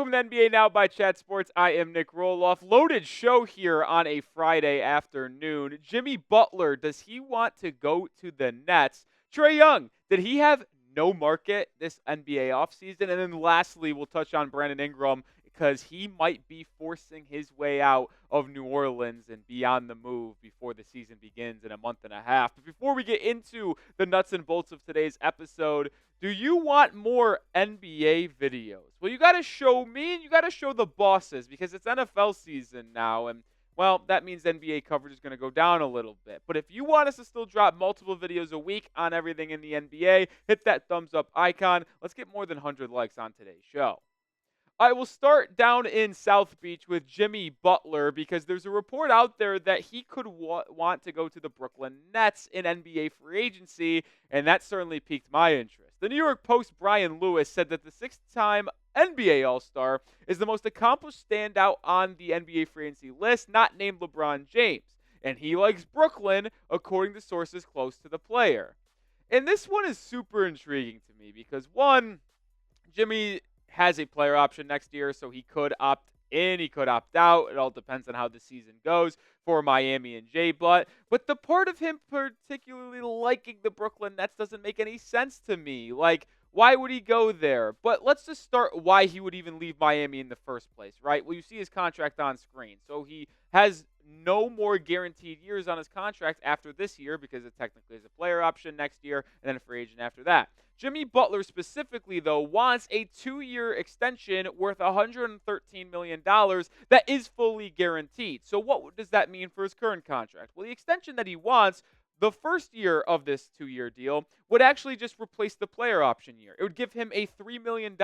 Welcome to NBA Now by Chat Sports. I am Nic Rohloff. Loaded show here on a Friday afternoon. Jimmy Butler, does he want to go to the Nets? Trae Young, did he have no market this NBA offseason? And then lastly, we'll touch on Brandon Ingram because he might be forcing his way out of New Orleans and be on the move before the season begins in a month and a half. But before we get into the nuts and bolts of today's episode, do you want more NBA videos? Well, you got to show me and you got to show the bosses because it's NFL season now. And, well, that means NBA coverage is going to go down a little bit. But if you want us to still drop multiple videos a week on everything in the NBA, hit that thumbs up icon. Let's get more than 100 likes on today's show. I will start down in South Beach with Jimmy Butler because there's a report out there that he could want to go to the Brooklyn Nets in NBA free agency, and that certainly piqued my interest. The New York Post Brian Lewis said that the six-time NBA All-Star is the most accomplished standout on the NBA free agency list, not named LeBron James, and he likes Brooklyn, according to sources close to the player. And this one is super intriguing to me because, one, Jimmy has a player option next year, so he could opt in, he could opt out. It all depends on how the season goes for Miami and Jay Butt. But the part of him particularly liking the Brooklyn Nets doesn't make any sense to me. Like, why would he go there? But let's just start why he would even leave Miami in the first place, right? Well, you see his contract on screen. So he has no more guaranteed years on his contract after this year because it technically is a player option next year and then a free agent after that. Jimmy Butler specifically, though, wants a 2-year extension worth $113 million that is fully guaranteed. So what does that mean for his current contract? Well, the extension that he wants, the first year of this 2-year deal, would actually just replace the player option year. It would give him a $3 million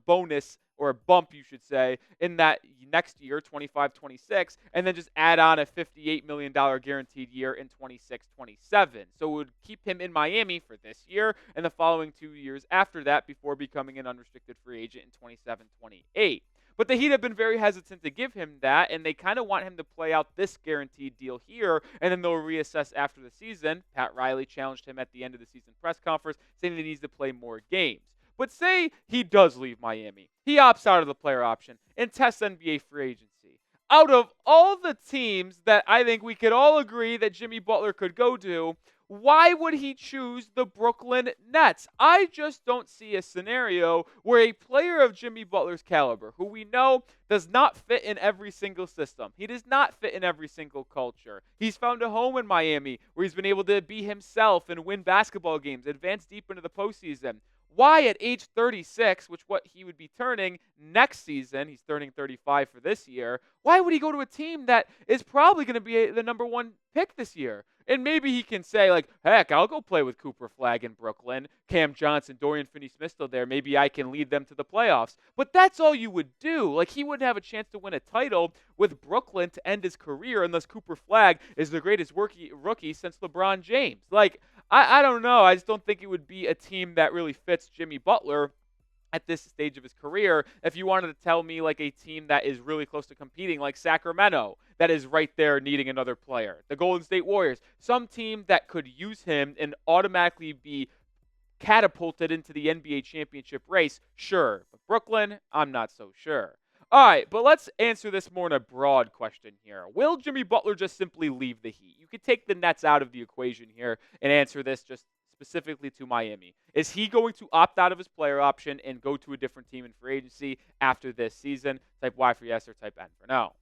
bonus, or a bump, you should say, in that next year, 25-26, and then just add on a $58 million guaranteed year in 26-27. So it would keep him in Miami for this year and the following 2 years after that before becoming an unrestricted free agent in 27-28. But the Heat have been very hesitant to give him that, and they kind of want him to play out this guaranteed deal here, and then they'll reassess after the season. Pat Riley challenged him at the end of the season press conference, saying that he needs to play more games. But say he does leave Miami. He opts out of the player option and tests NBA free agency. Out of all the teams that I think we could all agree that Jimmy Butler could go to, why would he choose the Brooklyn Nets? I just don't see a scenario where a player of Jimmy Butler's caliber, who we know does not fit in every single system, he does not fit in every single culture. He's found a home in Miami where he's been able to be himself and win basketball games, advance deep into the postseason. Why at age 36, which what he would be turning next season, he's turning 35 for this year, why would he go to a team that is probably going to be the number one pick this year? And maybe he can say, like, heck, I'll go play with Cooper Flagg in Brooklyn, Cam Johnson, Dorian Finney-Smith still there. Maybe I can lead them to the playoffs. But that's all you would do. Like, he wouldn't have a chance to win a title with Brooklyn to end his career unless Cooper Flagg is the greatest rookie since LeBron James. Like, I don't know. I just don't think it would be a team that really fits Jimmy Butler at this stage of his career. If you wanted to tell me like a team that is really close to competing, like Sacramento, that is right there needing another player, the Golden State Warriors, some team that could use him and automatically be catapulted into the NBA championship race, sure. But Brooklyn, I'm not so sure. All right, but let's answer this more in a broad question here. Will Jimmy Butler just simply leave the Heat? You could take the Nets out of the equation here and answer this just specifically to Miami. Is he going to opt out of his player option and go to a different team in free agency after this season? Type Y for yes or type N for no.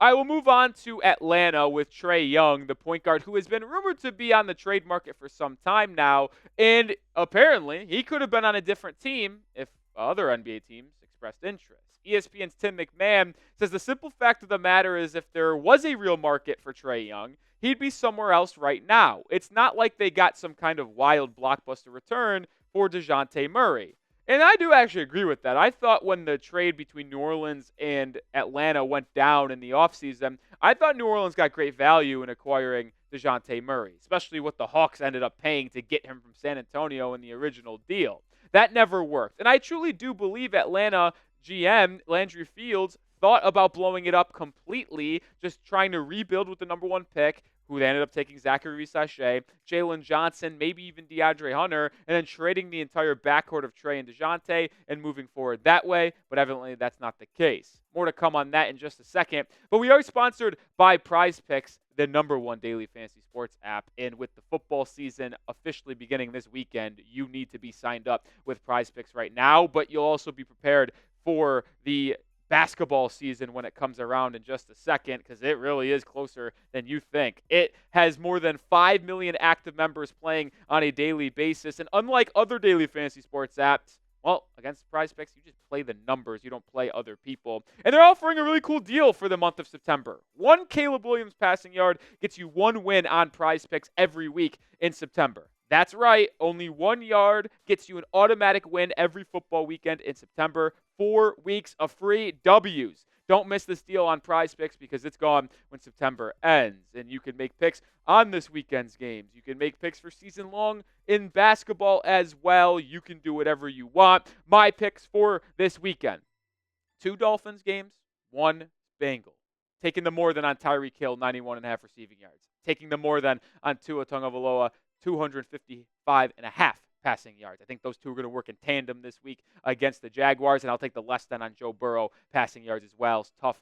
I will move on to Atlanta with Trae Young, the point guard who has been rumored to be on the trade market for some time now, and apparently he could have been on a different team if other NBA teams expressed interest. ESPN's Tim MacMahon says the simple fact of the matter is if there was a real market for Trae Young, he'd be somewhere else right now. It's not like they got some kind of wild blockbuster return for DeJounte Murray. And I do actually agree with that. I thought when the trade between New Orleans and Atlanta went down in the offseason, I thought New Orleans got great value in acquiring DeJounte Murray, especially what the Hawks ended up paying to get him from San Antonio in the original deal. That never worked. And I truly do believe Atlanta GM Landry Fields thought about blowing it up completely, just trying to rebuild with the number one pick, who they ended up taking Zachary Sachet, Jalen Johnson, maybe even DeAndre Hunter, and then trading the entire backcourt of Trae and DeJounte and moving forward that way. But evidently, that's not the case. More to come on that in just a second. But we are sponsored by Prize Picks, the #1 daily fantasy sports app. And with the football season officially beginning this weekend, you need to be signed up with Prize Picks right now. But you'll also be prepared for the basketball season when it comes around in just a second, because it really is closer than you think. It has more than 5 million active members playing on a daily basis. And unlike other daily fantasy sports apps, well, against Prize Picks, you just play the numbers. You don't play other people. And they're offering a really cool deal for the month of September. One Caleb Williams passing yard gets you one win on Prize Picks every week in September. That's right. Only 1 yard gets you an automatic win every football weekend in September. 4 weeks of free W's. Don't miss this deal on Prize Picks because it's gone when September ends. And you can make picks on this weekend's games. You can make picks for season long in basketball as well. You can do whatever you want. My picks for this weekend: 2 Dolphins games, 1 Bengal. Taking the more than on Tyreek Hill, 91.5 receiving yards. Taking the more than on Tua Tagovailoa, 255.5 passing yards. I think those two are going to work in tandem this week against the Jaguars, and I'll take the less than on Joe Burrow passing yards as well. It's tough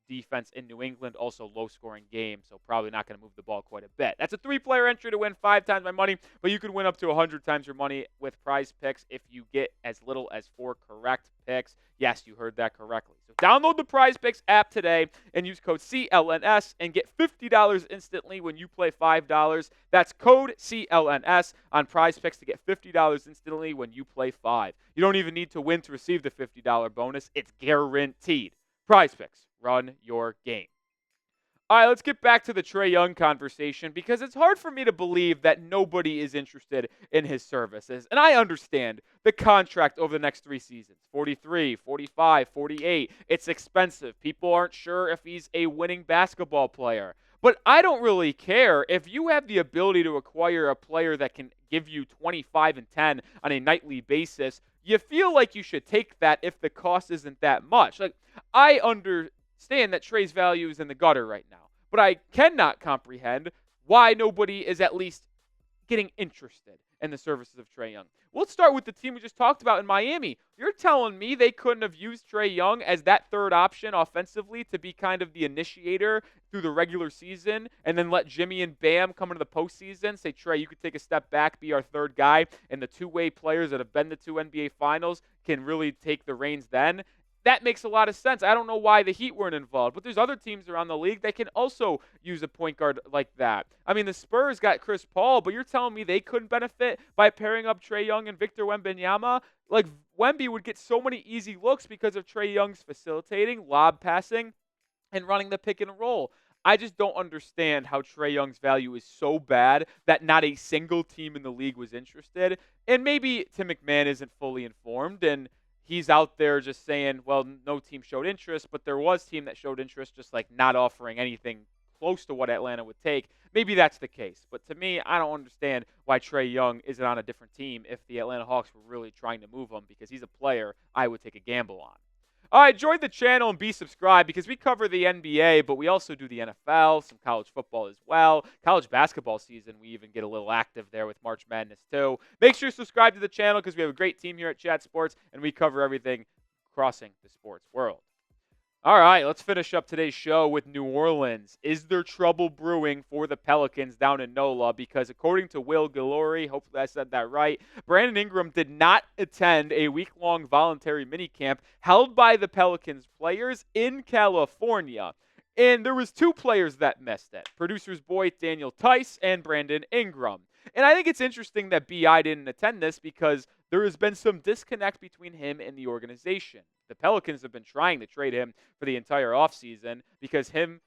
defense in New England, also low-scoring game, so probably not going to move the ball quite a bit. That's a 3-player entry to win 5 times my money, but you can win up to 100 times your money with Prize Picks if you get as little as 4 correct picks. Yes, you heard that correctly. So download the Prize Picks app today and use code CLNS and get $50 instantly when you play $5. That's code CLNS on Prize Picks to get $50 instantly when you play 5. You don't even need to win to receive the $50 bonus. It's guaranteed. Prize Picks. Run your game. All right, let's get back to the Trae Young conversation because it's hard for me to believe that nobody is interested in his services. And I understand the contract over the next 3 seasons, 43, 45, 48. It's expensive. People aren't sure if he's a winning basketball player. But I don't really care. If you have the ability to acquire a player that can give you 25 and 10 on a nightly basis, you feel like you should take that if the cost isn't that much. Like, I understand that Trae's value is in the gutter right now, but I cannot comprehend why nobody is at least getting interested in the services of Trae Young. We'll start with the team we just talked about in Miami. You're telling me they couldn't have used Trae Young as that third option offensively to be kind of the initiator through the regular season and then let Jimmy and Bam come into the postseason, say, Trae, you could take a step back, be our third guy, and the two-way players that have been to 2 NBA Finals can really take the reins then? That makes a lot of sense. I don't know why the Heat weren't involved, but there's other teams around the league that can also use a point guard like that. I mean, the Spurs got Chris Paul, but you're telling me they couldn't benefit by pairing up Trae Young and Victor Wembanyama? Like, Wemby would get so many easy looks because of Trae Young's facilitating, lob passing, and running the pick and roll. I just don't understand how Trae Young's value is so bad that not a single team in the league was interested. And maybe Tim MacMahon isn't fully informed, and he's out there just saying, well, no team showed interest, but there was team that showed interest, just like not offering anything close to what Atlanta would take. Maybe that's the case. But to me, I don't understand why Trae Young isn't on a different team if the Atlanta Hawks were really trying to move him, because he's a player I would take a gamble on. All right, join the channel and be subscribed because we cover the NBA, but we also do the NFL, some college football as well. College basketball season, we even get a little active there with March Madness too. Make sure you subscribe to the channel because we have a great team here at Chat Sports, and we cover everything crossing the sports world. All right, let's finish up today's show with New Orleans. Is there trouble brewing for the Pelicans down in NOLA? Because according to Will Guillory, hopefully I said that right, Brandon Ingram did not attend a week-long voluntary minicamp held by the Pelicans players in California. And there was 2 players that missed it. Producer's boy Daniel Tice and Brandon Ingram. And I think it's interesting that B.I. didn't attend this because there has been some disconnect between him and the organization. The Pelicans have been trying to trade him for the entire offseason because him,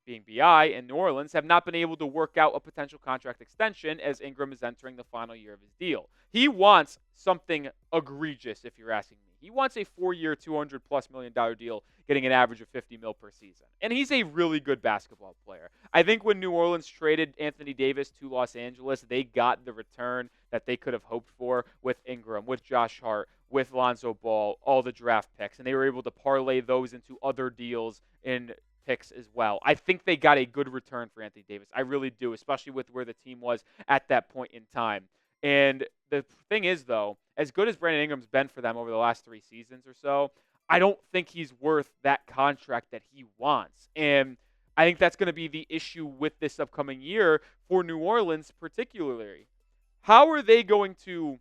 being B.I. and New Orleans, have not been able to work out a potential contract extension as Ingram is entering the final year of his deal. He wants something egregious, if you're asking me. He wants a 4-year, $200+ million deal, getting an average of $50 million per season. And he's a really good basketball player. I think when New Orleans traded Anthony Davis to Los Angeles, they got the return that they could have hoped for with Ingram, with Josh Hart, with Lonzo Ball, all the draft picks. And they were able to parlay those into other deals in picks as well. I think they got a good return for Anthony Davis. I really do, especially with where the team was at that point in time. And the thing is, though, as good as Brandon Ingram's been for them over the last 3 seasons or so, I don't think he's worth that contract that he wants. And I think that's going to be the issue with this upcoming year for New Orleans, particularly. How are they going to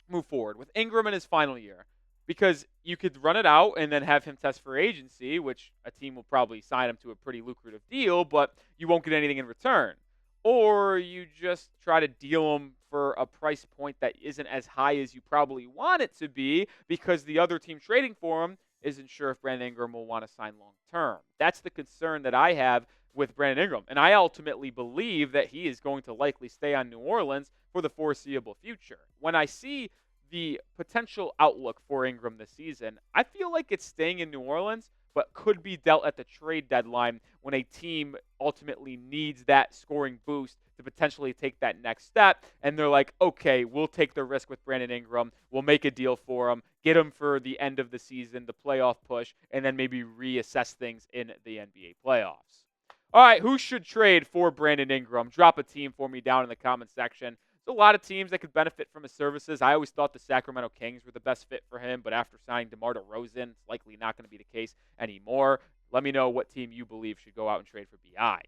move forward with Ingram in his final year? Because you could run it out and then have him test for agency, which a team will probably sign him to a pretty lucrative deal, but you won't get anything in return. Or you just try to deal him for a price point that isn't as high as you probably want it to be because the other team trading for him isn't sure if Brandon Ingram will want to sign long term. That's the concern that I have with Brandon Ingram. And I ultimately believe that he is going to likely stay on New Orleans for the foreseeable future. When I see the potential outlook for Ingram this season, I feel like it's staying in New Orleans, but could be dealt at the trade deadline when a team ultimately needs that scoring boost to potentially take that next step. And they're like, okay, we'll take the risk with Brandon Ingram. We'll make a deal for him, get him for the end of the season, the playoff push, and then maybe reassess things in the NBA playoffs. All right, who should trade for Brandon Ingram? Drop a team for me down in the comment section. There's a lot of teams that could benefit from his services. I always thought the Sacramento Kings were the best fit for him, but after signing DeMar DeRozan, it's likely not going to be the case anymore. Let me know what team you believe should go out and trade for BI.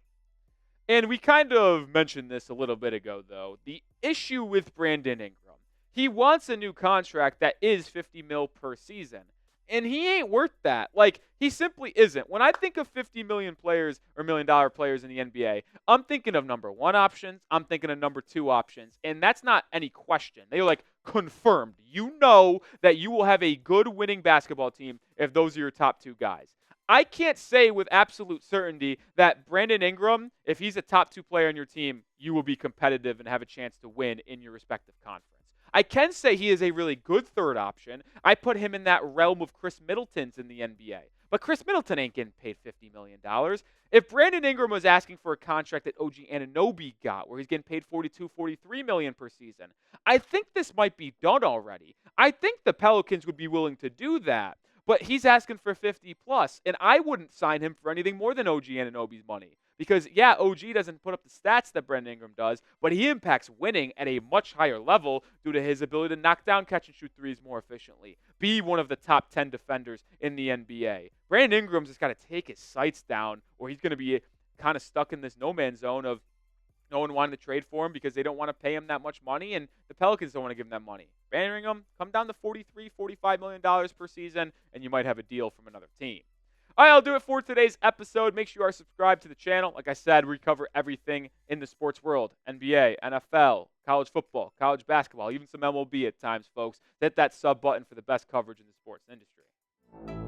And we kind of mentioned this a little bit ago, though. The issue with Brandon Ingram, he wants a new contract that is $50 million per season. And he ain't worth that. Like, he simply isn't. When I think of $50 million players or $1 million players in the NBA, I'm thinking of number 1 options. I'm thinking of number 2 options. And that's not any question. They're like confirmed. You know that you will have a good winning basketball team if those are your top 2 guys. I can't say with absolute certainty that Brandon Ingram, if he's a top 2 player on your team, you will be competitive and have a chance to win in your respective conference. I can say he is a really good third option. I put him in that realm of Chris Middleton's in the NBA. But Chris Middleton ain't getting paid $50 million. If Brandon Ingram was asking for a contract that OG Anunoby got, where he's getting paid $42, $43 million per season, I think this might be done already. I think the Pelicans would be willing to do that. But he's asking for 50 plus, and I wouldn't sign him for anything more than OG Anunoby's money. Because, yeah, OG doesn't put up the stats that Brandon Ingram does, but he impacts winning at a much higher level due to his ability to knock down catch and shoot threes more efficiently, be one of the top 10 defenders in the NBA. Brandon Ingram's just got to take his sights down, or he's going to be kind of stuck in this no-man's zone of no one wanting to trade for him because they don't want to pay him that much money, and the Pelicans don't want to give him that money. Brandon Ingram, come down to $43, $45 million per season, and you might have a deal from another team. All right, I'll do it for today's episode. Make sure you are subscribed to the channel. Like I said, we cover everything in the sports world. NBA, NFL, college football, college basketball, even some MLB at times, folks. Hit that sub button for the best coverage in the sports industry.